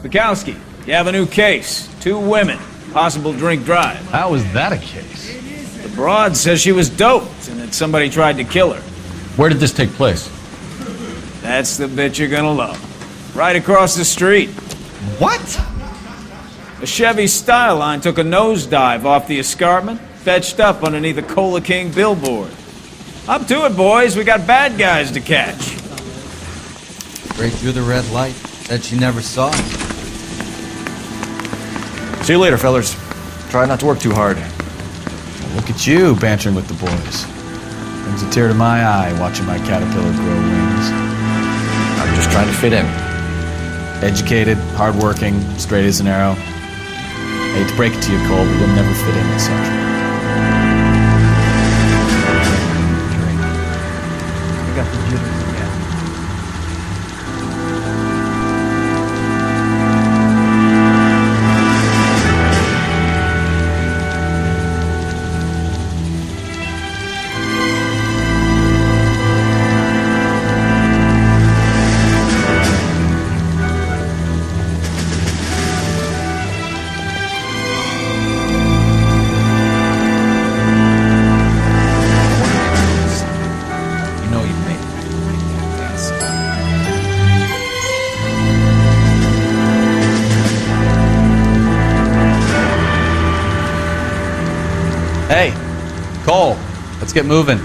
Bukowski, you have a new case. 2 women. Possible drink drive. How is that a case? The broad says she was doped and that somebody tried to kill her. Where did this take place? That's the bit you're gonna love. Right across the street. What? A Chevy Styline took a nosedive off the escarpment, fetched up underneath a Cola King billboard. Up to it, boys. We got bad guys to catch. Break through the red light. Said she never saw it. See you later, fellas. Try not to work too hard. Look at you, bantering with the boys. Brings a tear to my eye watching my caterpillar grow wings. I'm just trying to fit in. Educated, hardworking, straight as an arrow. Hate to break it to you, Cole, but you'll never fit in at Central. I got the jitters again. Hey, Cole, let's get moving.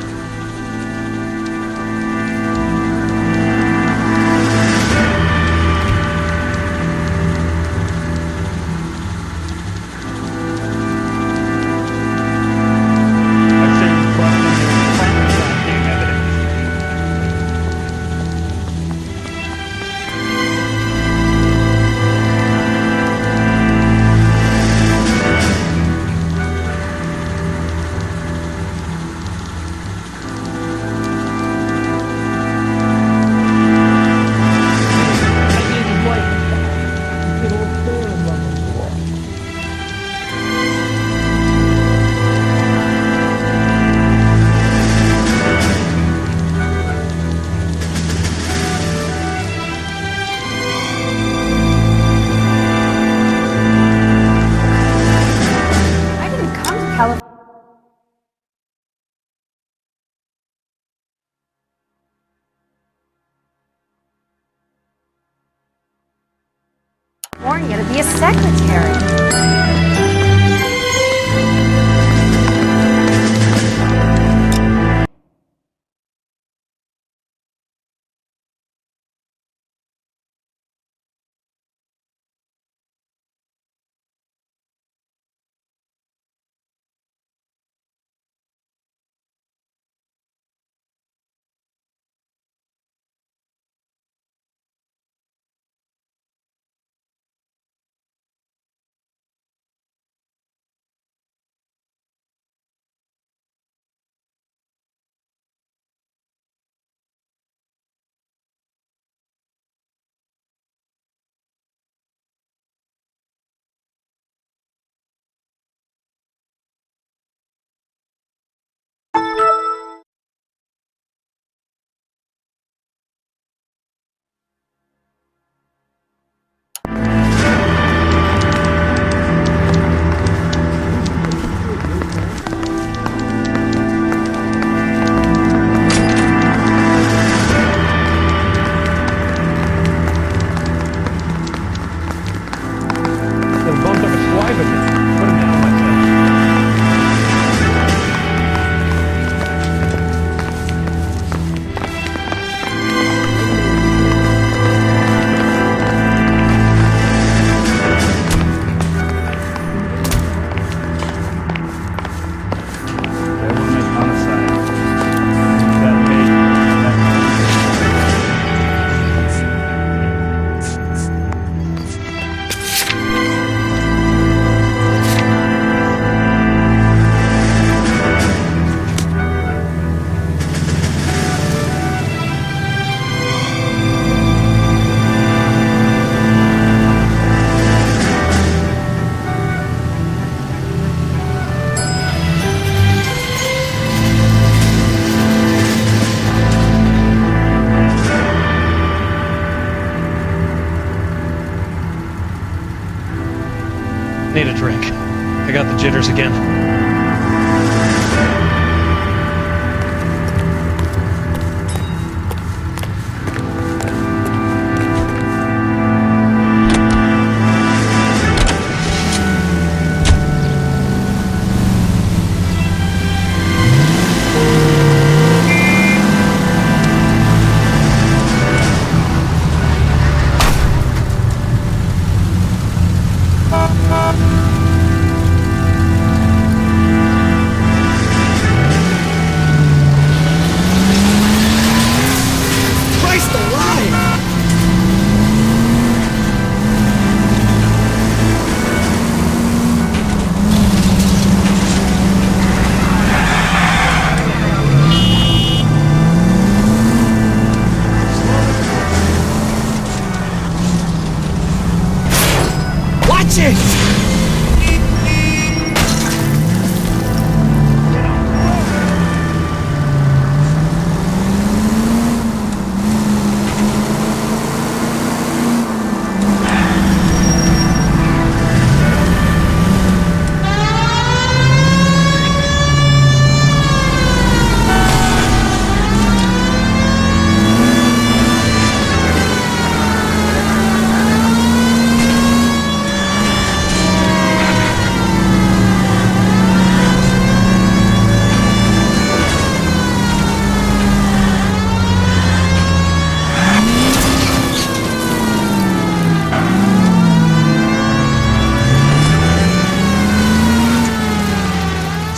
California to be a secretary. Need a drink. I got the jitters again.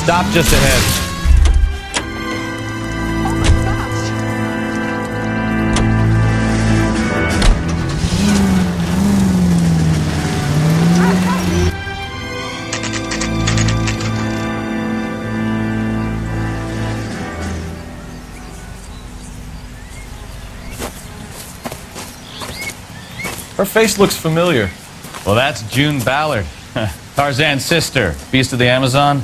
Stop just ahead. Her face looks familiar. Well, that's June Ballard, Tarzan's sister, Beast of the Amazon.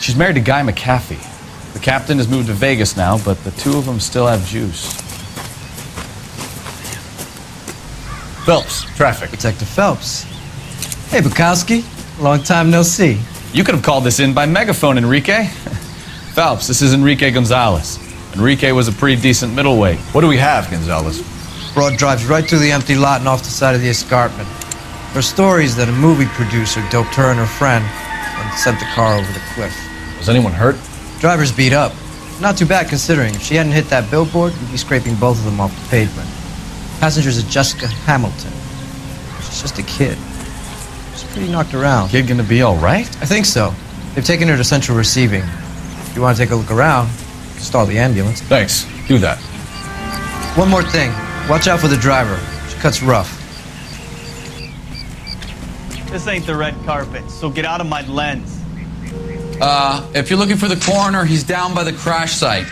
She's married to Guy McAfee. The captain has moved to Vegas now, but the two of them still have juice. Phelps, traffic. Detective Phelps. Hey, Bukowski. Long time no see. You could have called this in by megaphone, Enrique. Phelps, this is Enrique Gonzalez. Enrique was a pretty decent middleweight. What do we have, Gonzalez? Broad drives right through the empty lot and off the side of the escarpment. Her story is that a movie producer doped her and her friend and sent the car over the cliff. Was anyone hurt? Driver's beat up. Not too bad considering. If she hadn't hit that billboard, we'd be scraping both of them off the pavement. Passenger's a Jessica Hamilton. She's just a kid. She's pretty knocked around. Kid gonna be all right? I think so. They've taken her to central receiving. If you want to take a look around, you can stall the ambulance. Thanks. Do that. One more thing. Watch out for the driver. She cuts rough. This ain't the red carpet, so get out of my lens. If you're looking for the coroner, he's down by the crash site.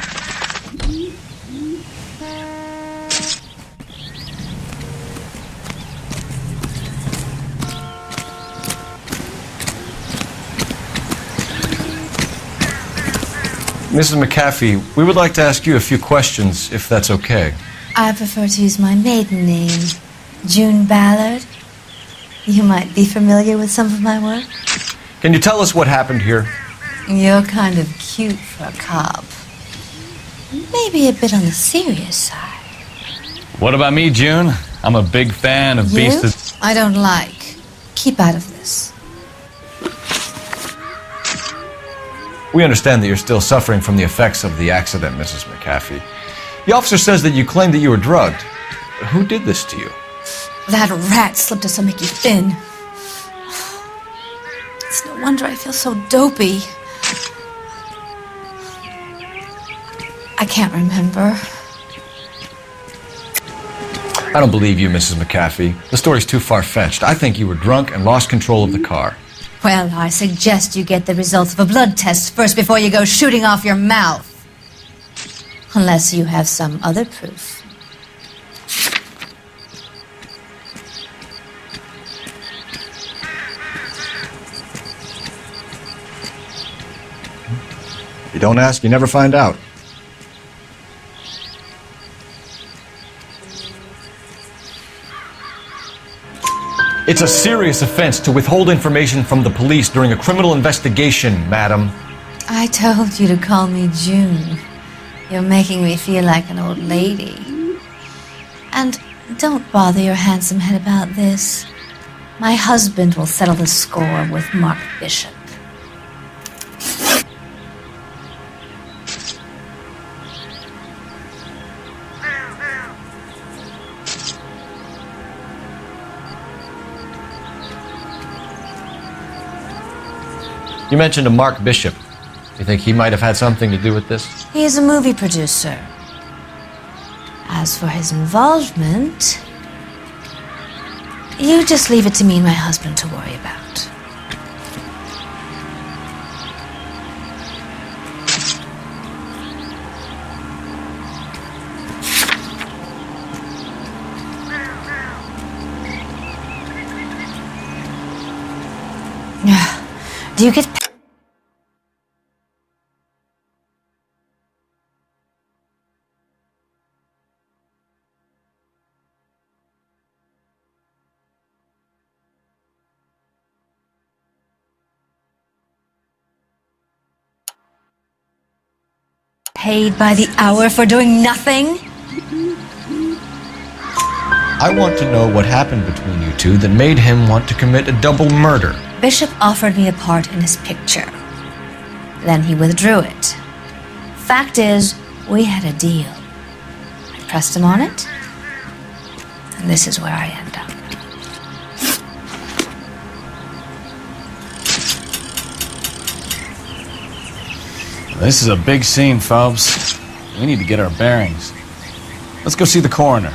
Mrs. McAfee, we would like to ask you a few questions, if that's okay. I prefer to use my maiden name, June Ballard. You might be familiar with some of my work. Can you tell us what happened here? You're kind of cute for a cop. Maybe a bit on the serious side. What about me, June? I'm a big fan of You? Beast of... I don't like. Keep out of this. We understand that you're still suffering from the effects of the accident, Mrs. McAfee. The officer says that you claimed that you were drugged. Who did this to you? That rat slipped us to make you thin. It's no wonder I feel so dopey. I can't remember. I don't believe you, Mrs. McAfee. The story's too far-fetched. I think you were drunk and lost control of the car. Well, I suggest you get the results of a blood test first before you go shooting off your mouth. Unless you have some other proof. You don't ask, you never find out. It's a serious offense to withhold information from the police during a criminal investigation, madam. I told you to call me June. You're making me feel like an old lady. And don't bother your handsome head about this. My husband will settle the score with Mark Bishop. You mentioned a Mark Bishop. You think he might have had something to do with this? He is a movie producer. As for his involvement, you just leave it to me and my husband to worry about. Do you get paid by the hour for doing nothing? I want to know what happened between you two that made him want to commit a double murder. Bishop offered me a part in his picture. Then he withdrew it. Fact is, we had a deal. I pressed him on it, and this is where I end up. This is a big scene, Phelps. We need to get our bearings. Let's go see the coroner.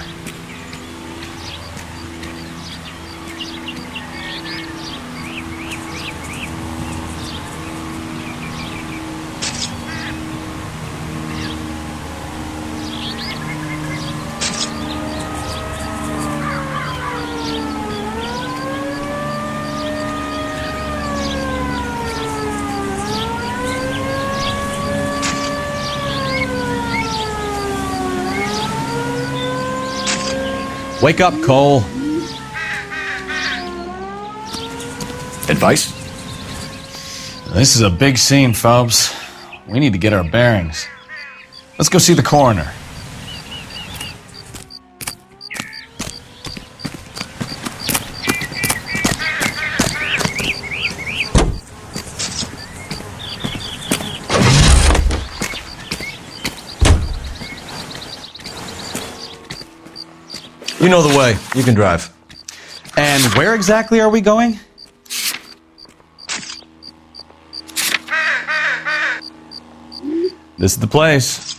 Wake up, Cole. Advice? This is a big scene, Phelps. We need to get our bearings. Let's go see the coroner. You know the way. You can drive. And where exactly are we going? This is the place.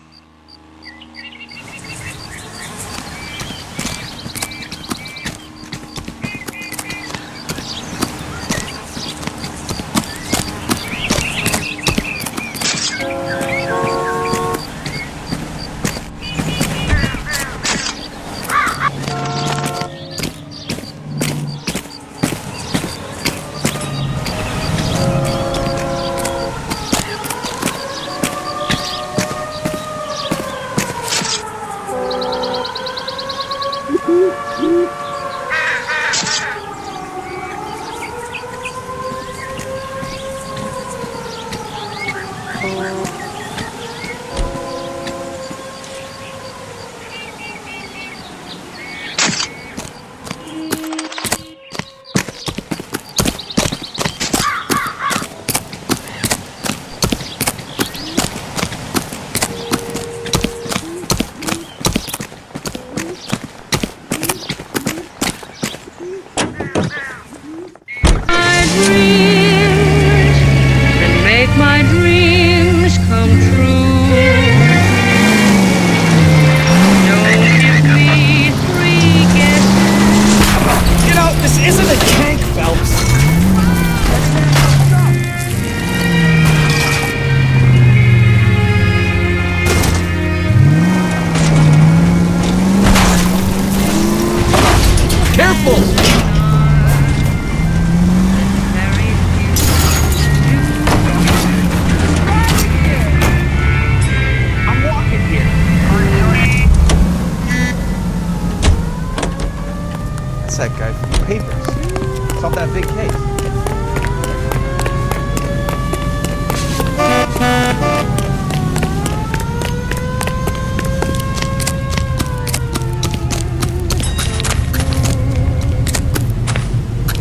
big case.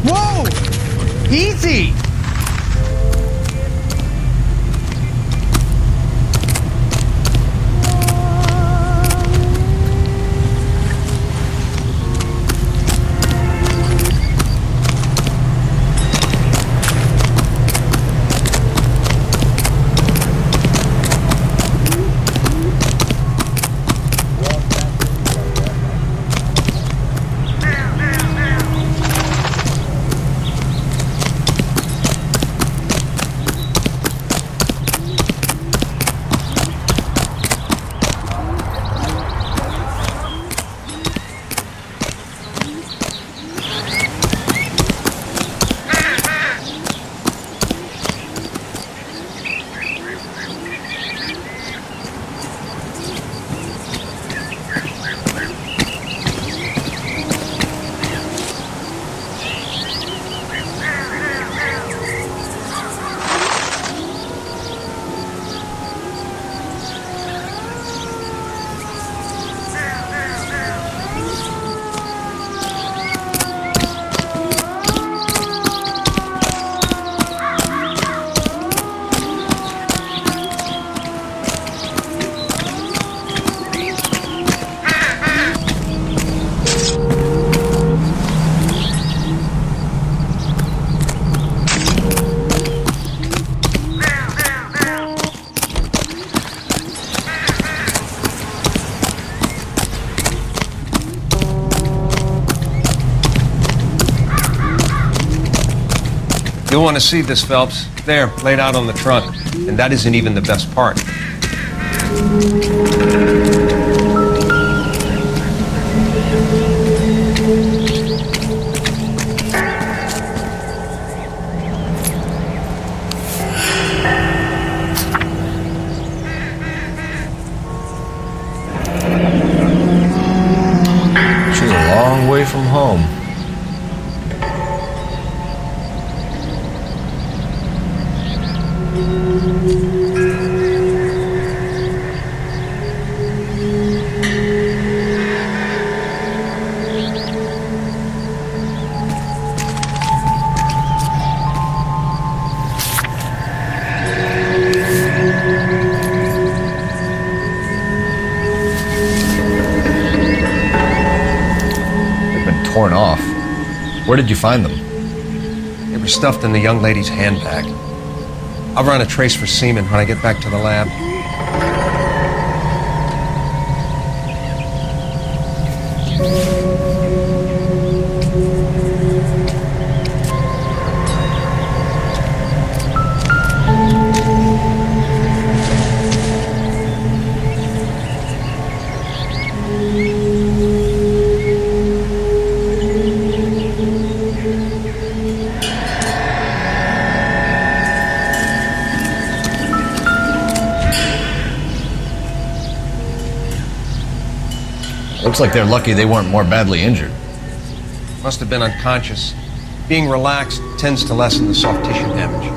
Whoa! Easy! You'll want to see this, Phelps. There, laid out on the trunk. And that isn't even the best part. She's a long way from home. Torn off. Where did you find them? They were stuffed in the young lady's handbag. I'll run a trace for semen when I get back to the lab. Looks like they're lucky they weren't more badly injured. Must have been unconscious. Being relaxed tends to lessen the soft tissue damage.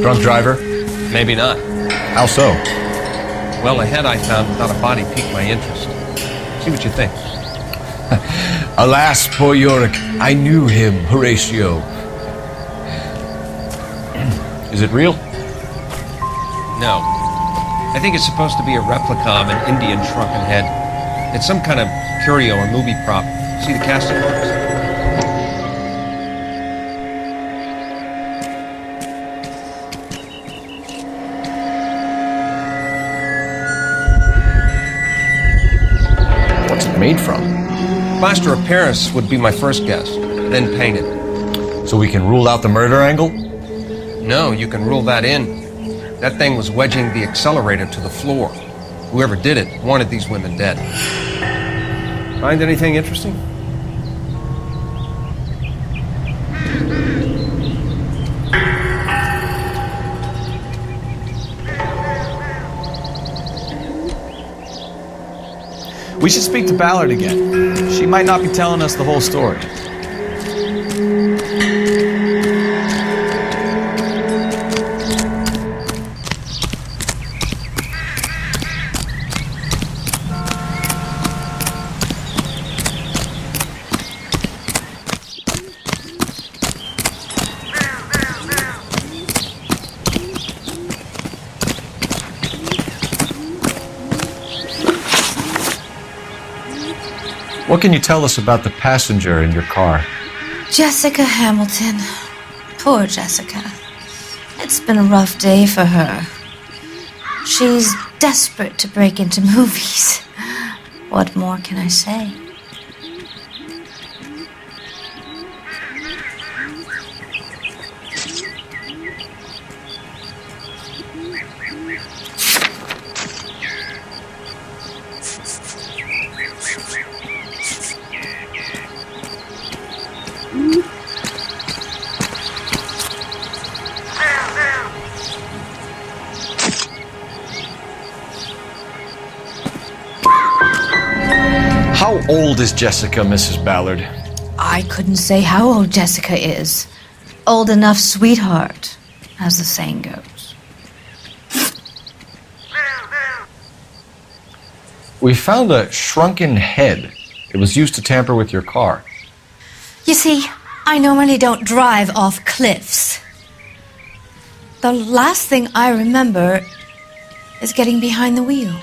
Drunk driver? Maybe not. How so? Well, a head I found without a body piqued my interest. See what you think. Alas, poor Yorick, I knew him, Horatio. Is it real? No. I think it's supposed to be a replica of an Indian shrunken head. It's some kind of curio or movie prop. See the casting marks? What's it made from? Plaster of Paris would be my first guess, then painted. So we can rule out the murder angle? No, you can rule that in. That thing was wedging the accelerator to the floor. Whoever did it wanted these women dead. Find anything interesting? We should speak to Ballard again. She might not be telling us the whole story. What can you tell us about the passenger in your car? Jessica Hamilton. Poor Jessica. It's been a rough day for her. She's desperate to break into movies. What more can I say? How old is Jessica, Mrs. Ballard? I couldn't say how old Jessica is. Old enough, sweetheart, as the saying goes. We found a shrunken head. It was used to tamper with your car. You see, I normally don't drive off cliffs. The last thing I remember is getting behind the wheel.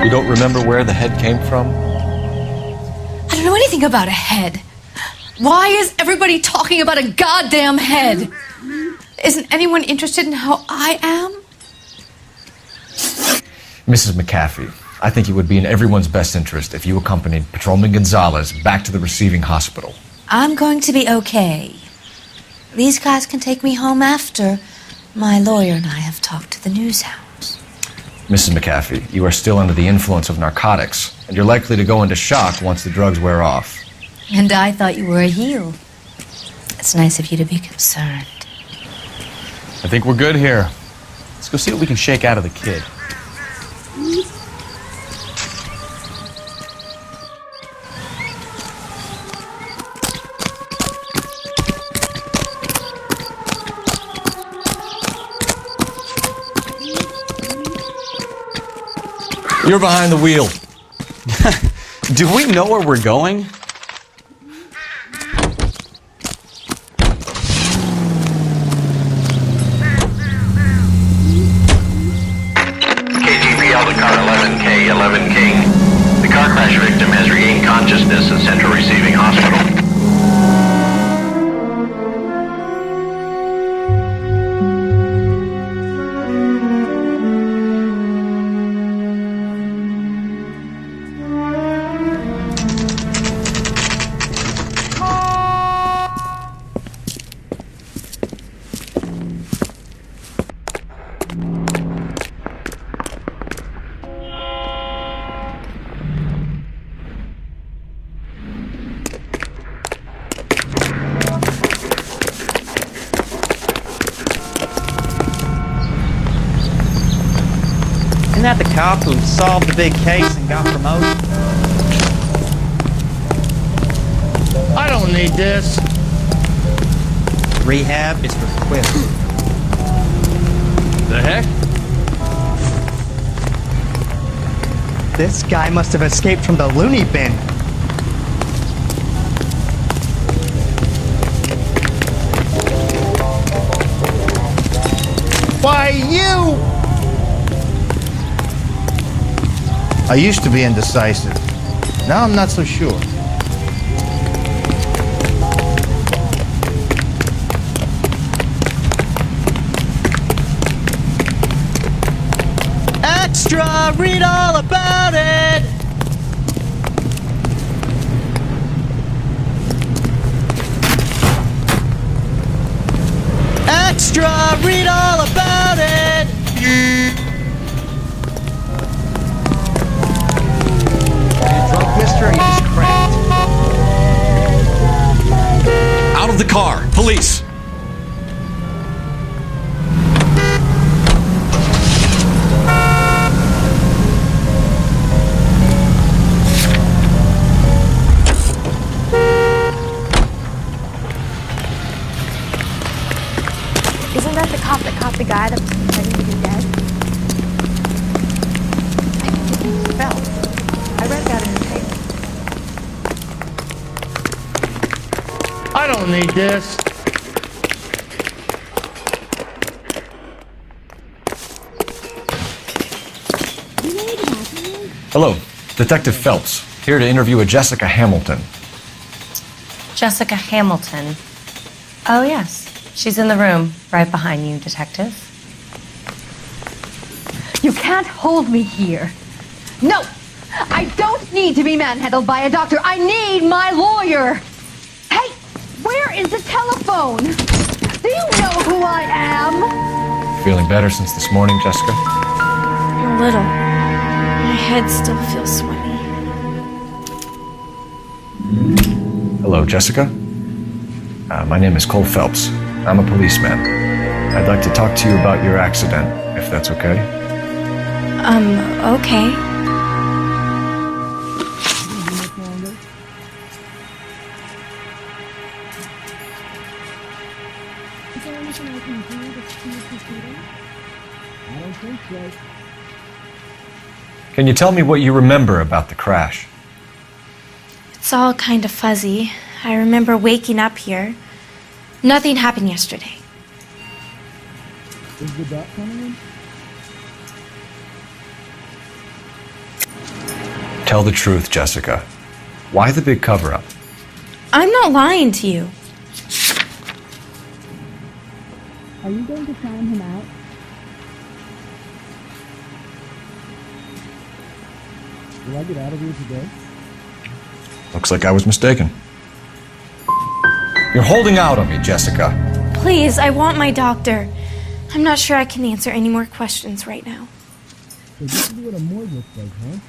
You don't remember where the head came from? I don't know anything about a head. Why is everybody talking about a goddamn head? Isn't anyone interested in how I am? Mrs. McAfee, I think it would be in everyone's best interest if you accompanied Patrolman Gonzalez back to the receiving hospital. I'm going to be okay. These guys can take me home after my lawyer and I have talked to the news hounds. Mrs. McAfee, you are still under the influence of narcotics, and you're likely to go into shock once the drugs wear off. And I thought you were a heel. It's nice of you to be concerned. I think we're good here. Let's go see what we can shake out of the kid. You're behind the wheel. Do we know where we're going? KGPL to car 11K, 11 King. The car crash victim has regained consciousness in Central Receiving Hospital. Isn't that the cop who solved the big case and got promoted? I don't need this. Rehab is for quits. The heck? This guy must have escaped from the loony bin. Why, you! I used to be indecisive. Now I'm not so sure. Extra, read all about it! Extra, read all about it! Are you drunk, mister, or are you just cracked? Out of the car. Police. Isn't that the cop that caught the guy that was pretending to be dead? I think his name's Phelps. I read that in the paper. I don't need this. Hello, Detective Phelps, here to interview a Jessica Hamilton. Jessica Hamilton. Oh, yes. She's in the room, right behind you, Detective. You can't hold me here. No! I don't need to be manhandled by a doctor. I need my lawyer. Hey, where is the telephone? Do you know who I am? Feeling better since this morning, Jessica? A little. My head still feels sweaty. Hello, Jessica. My name is Cole Phelps. I'm a policeman. I'd like to talk to you about your accident, if that's okay. Okay. Can you tell me what you remember about the crash? It's all kind of fuzzy. I remember waking up here. Nothing happened yesterday. Is the doc coming in? Tell the truth, Jessica. Why the big cover-up? I'm not lying to you. Are you going to sign him out? Will I get out of here today? Looks like I was mistaken. You're holding out on me, Jessica. Please, I want my doctor. I'm not sure I can answer any more questions right now. So this is what a morgue looks like, huh?